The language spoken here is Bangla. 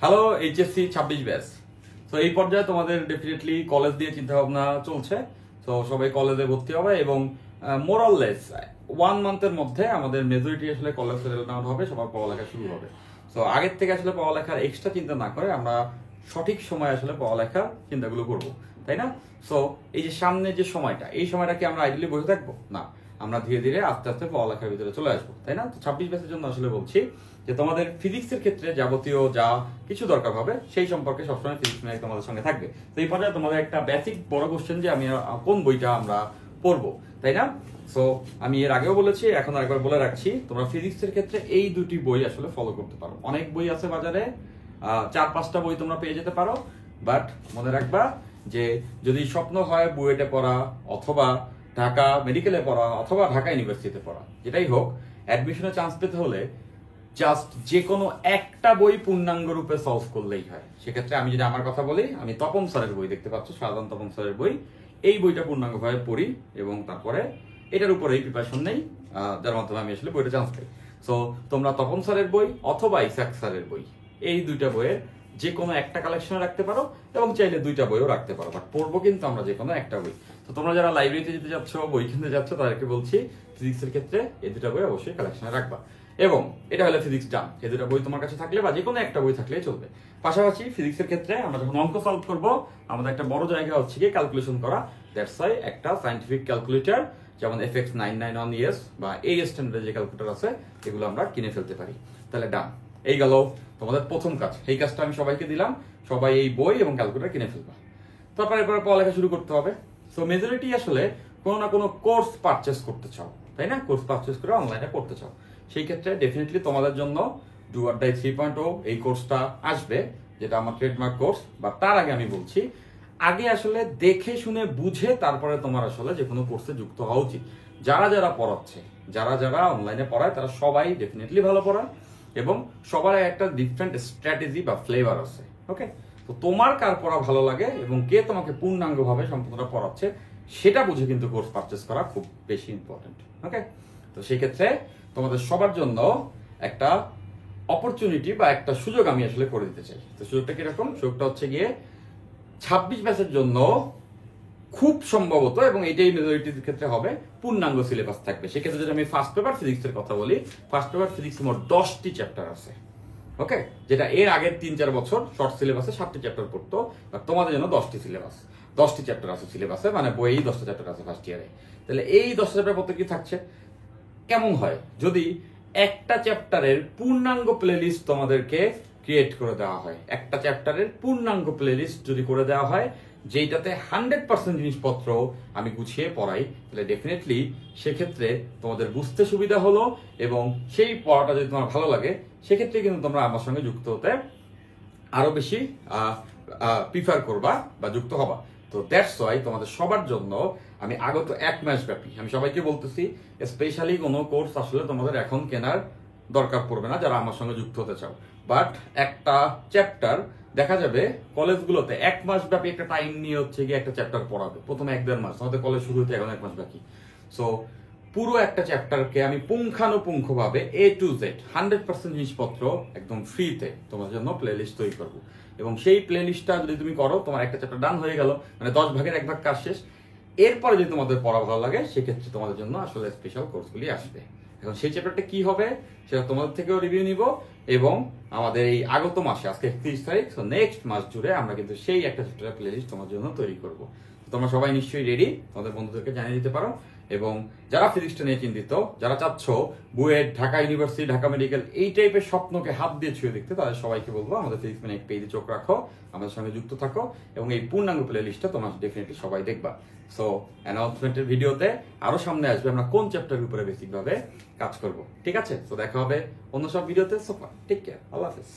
Hello HSC 26 batch. তো এই পর্যায়ে তোমাদের ডেফিনেটলি কলেজ দিয়ে চিন্তা ভাবনা চলছে। তো সবাই কলেজে ভর্তি হবে এবং মোরাললেস 1 মান্থের মধ্যে আমাদের মেজরিটি আসলে কলেজ সেটেল আউট হবে, সবার পড়ালেখা শুরু হবে। তো আগের থেকে আসলে পড়ালেখার এক্সট্রা চিন্তা না করে আমরা সঠিক সময় আসলে পড়ালেখার চিন্তাগুলো করব, তাই না? সো এই যে সামনে যে সময়টা, এই সময়টা কি আমরা আইডিয়ালি বসে থাকবো না, আমরা ধীরে ধীরে আস্তে আস্তে পড়ালেখার ভিতরে চলে আসবো, তাই না? তো 26 ব্যাচের জন্য আসলে বলছি যে তোমাদের ফিজিক্সের ক্ষেত্রে যাবতীয় যা কিছু দরকার হবে সেই সম্পর্কে সবসময় ফিজিক্স ম্যাথ তোমাদের সঙ্গে থাকবে। তো এই পর্যায়ে তোমাদের একটা বেসিক বড় কোশ্চেন যে আমি কোন বইটা আমরা পড়বো, তাই না? সো আমি এর আগেও বলেছি, এখন আরেকবার বলে রাখছি, তোমরা ফিজিক্সের ক্ষেত্রে এই দুটি বই আসলে ফলো করতে পারো। অনেক বই আছে বাজারে, 4-5টা বই তোমরা পেয়ে যেতে পারো, বাট মনে রাখবা যে যদি স্বপ্ন হয় বুয়েটে পড়া অথবা ঢাকা মেডিকেলে পড়া অথবা ঢাকা ইউনিভার্সিটিতে পড়া, যেটাই হোক, অ্যাডমিশনে চান্স পেতে হলে জাস্ট যে কোনো একটা বই পূর্ণাঙ্গ রূপে সলভ করলেই হয়। সেক্ষেত্রে আমি যদি আমার কথা বলি, আমি তপন স্যারের বই দেখতে পাচ্ছ, সাধারণ তপন স্যারের বই, এই বইটা পূর্ণাঙ্গভাবে পড়ি এবং তারপরে এটার উপরেই প্রিপারেশন নেই, যার মাধ্যমে আমি আসলে বইটা চান্স পাই। সো তোমরা তপন স্যারের বই অথবা ইসাক স্যারের বই, এই দুইটা বইয়ের যে কোনো একটা কালেকশনে রাখতে পারো এবং চাইলে দুইটা বইও রাখতে পারো, বাট পড়বো কিন্তু আমরা যে কোনো একটা বই। তো তোমরা যারা লাইব্রেরিতে যেতে যাচ্ছ, বই কিনতে যাচ্ছ, তাদেরকে বলছি ফিজিক্সের ক্ষেত্রে এই দুটা বই অবশ্যই কালেকশনে রাখবা। এবং এটা হলো ফিজিক্স ডান, এই দুটো বই তোমার কাছে থাকলে বা যে কোনো একটা বই থাকলেই চলবে। পাশাপাশি ফিজিক্সের ক্ষেত্রে আমরা যখন অঙ্ক সলভ করবো, আমাদের একটা বড় জায়গা হচ্ছে কি ক্যালকুলেশন করা। দ্যাটস ওয়াই একটা সায়েন্টিফিক ক্যালকুলেটর যেমন FX991ES বা এই স্ট্যান্ডার্ডের যে ক্যালকুলেটর আছে, এগুলো আমরা কিনে ফেলতে পারি। তাহলে ডান, এই গেল তোমাদের প্রথম কাজ। এই কাজটা আমি সবাইকে দিলাম, সবাই এই বই এবং ক্যালকুলেটর কিনে ফেলবা। তারপরে এরপরে পড়ালেখা শুরু করতে হবে। সো মেজরিটি আসলে কোনো না কোনো কোর্স পারচেস করতে চাও, তাই না? কোর্স পারচেস করে অনলাইনে পড়তে চাও, সেই ক্ষেত্রে ডেফিনেটলি তোমাদের জন্য ডু অর ডাই 3.0 এই কোর্সটা আসবে, যেটা আমার ট্রেডমার্ক কোর্স। বা তার আগে আমি বলছি, আগে আসলে দেখে শুনে বুঝে তারপরে তোমার আসলে যে কোনো কোর্সে যুক্ত হওয়া উচিত। যারা যারা পড়াচ্ছে, যারা যারা অনলাইনে পড়ায়, তারা সবাই ডেফিনেটলি ভালো পড়ায় এবং সবার একটা ডিফারেন্ট স্ট্র্যাটেজি বা ফ্লেভার আছে। ওকে, তো তোমার কার পড়া ভালো লাগে এবং কে তোমাকে পূর্ণাঙ্গভাবে সম্পূর্ণটা পড়াচ্ছে, সেটা বুঝে কিন্তু কোর্স পারচেস করা খুব বেশি ইম্পর্টেন্ট। ওকে, তো সেই ক্ষেত্রে তোমাদের সবার জন্য একটা অপরচুনিটি বা একটা সুযোগ আমি আসলে করে দিতে চাই। তো সুযোগটা কিরকম? সুযোগটা হচ্ছে গিয়ে 26 ব্যাচের জন্য খুব সম্ভবত, এবং এটাই মেজরিটির ক্ষেত্রে হবে, পূর্ণাঙ্গ সিলেবাস থাকবে। সেক্ষেত্রে যদি আমি ফার্স্ট পেপার ফিজিক্সের কথা বলি, ফার্স্ট পেপার ফিজিক্স মোট 10টি চ্যাপ্টার আছে। ওকে, যেটা এর আগের 3-4 বছর শর্ট সিলেবাসে 7টি চ্যাপ্টার পড়তো, আর তোমাদের জন্য 10টি সিলেবাস, 10টি চ্যাপ্টার আছে সিলেবাসে, মানে বইয়েই 10টা চ্যাপ্টার আছে ফার্স্ট ইয়ারে। তাহলে এই 10টা চ্যাপ্টার প্রত্যেক কি থাকছে? কেমন হয় যদি একটা চ্যাপ্টারের পূর্ণাঙ্গ প্লেলিস্ট তোমাদেরকে ক্রিয়েট করে দেওয়া হয়? একটা চ্যাপ্টারের পূর্ণাঙ্গ প্লেলিস্ট যদি করে দেওয়া হয়, যেটাতে 100% জিনিসপত্র আমি গুছিয়ে পড়াই, তাহলে ডেফিনেটলি সেক্ষেত্রে তোমাদের বুঝতে সুবিধা হলো এবং সেই পড়াটা যদি তোমার ভালো লাগে, সেক্ষেত্রে কিন্তু তোমরা আমার সঙ্গে যুক্ত হতে আরো বেশি প্রিফার করবা বা যুক্ত হবা। তো দ্যাটস ওয়াই তোমাদের সবার জন্য আমি আগত 1 মাস ব্যাপী আমি সবাইকে বলতেছি, স্পেশালি কোনো কোর্স আসলে তোমাদের এখন কেনার দরকার পড়বে না যারা আমার সঙ্গে যুক্ত হতে চাও। বাট একটা চ্যাপ্টার দেখা যাবে কলেজগুলোতে 1 মাস ব্যাপী একটা টাইম নিয়ে হচ্ছে গিয়ে একটা চ্যাপ্টার পড়াবে, প্রথমে 1-1.5 মাস। আমাদের কলেজ শুরু হতে এখন 1 মাস বাকি। সো পুরো একটা চ্যাপ্টারকে আমি পুঙ্খানুপুঙ্খভাবে A to Z 100% জিনিসপত্র একদম ফ্রিতে তোমার জন্য প্লেলিস্ট তৈরি করবো। এবং সেই প্লেলিস্টটা যদি তুমি করো, তোমার একটা চ্যাপ্টার ডান হয়ে গেল, মানে 10 ভাগের 1 ভাগ কাজ শেষ। এরপরে যদি তোমাদের পড়া ভালো লাগে, সেক্ষেত্রে তোমাদের জন্য আসলে স্পেশাল কোর্সগুলি আসবে। এখন সেই চ্যাপ্টারটা কি হবে সেটা তোমাদের থেকেও রিভিউ নিব, এবং আমাদের এই আগত মাসে, আজকে 31 তারিখ, তো নেক্সট মাস জুড়ে আমরা কিন্তু সেই একটা চ্যাপ্টারের প্লেলিস্ট তোমার জন্য তৈরি করবো। তোমরা সবাই নিশ্চয়ই রেডি, তোমাদের বন্ধুদেরকে জানিয়ে দিতে পারো। এবং যারা ফিজিক্সটা নিয়ে চিন্তিত, যারা চাচ্ছ বুয়েট, ঢাকা ইউনিভার্সিটি, ঢাকা মেডিকেল, এই টাইপের স্বপ্নকে হাত দিয়ে ছুঁয়ে দেখতে, তাদের সবাইকে বলবো আমাদের ফিজিক্স ম্যানিক পেজে চোখ রাখো, আমাদের সঙ্গে যুক্ত থাকো এবং এই পূর্ণাঙ্গ প্লে লিস্টটা তোমরা ডেফিনেটলি সবাই দেখবা। সো অ্যানাউন্সমেন্টের ভিডিওতে আরো সামনে আসবে আমরা কোন চ্যাপ্টারের উপরে বেসিক ভাবে কাজ করব। ঠিক আছে, তো দেখা হবে অন্য সব ভিডিওতে। সো টেক কেয়ার, আল্লাহ হাফেজ।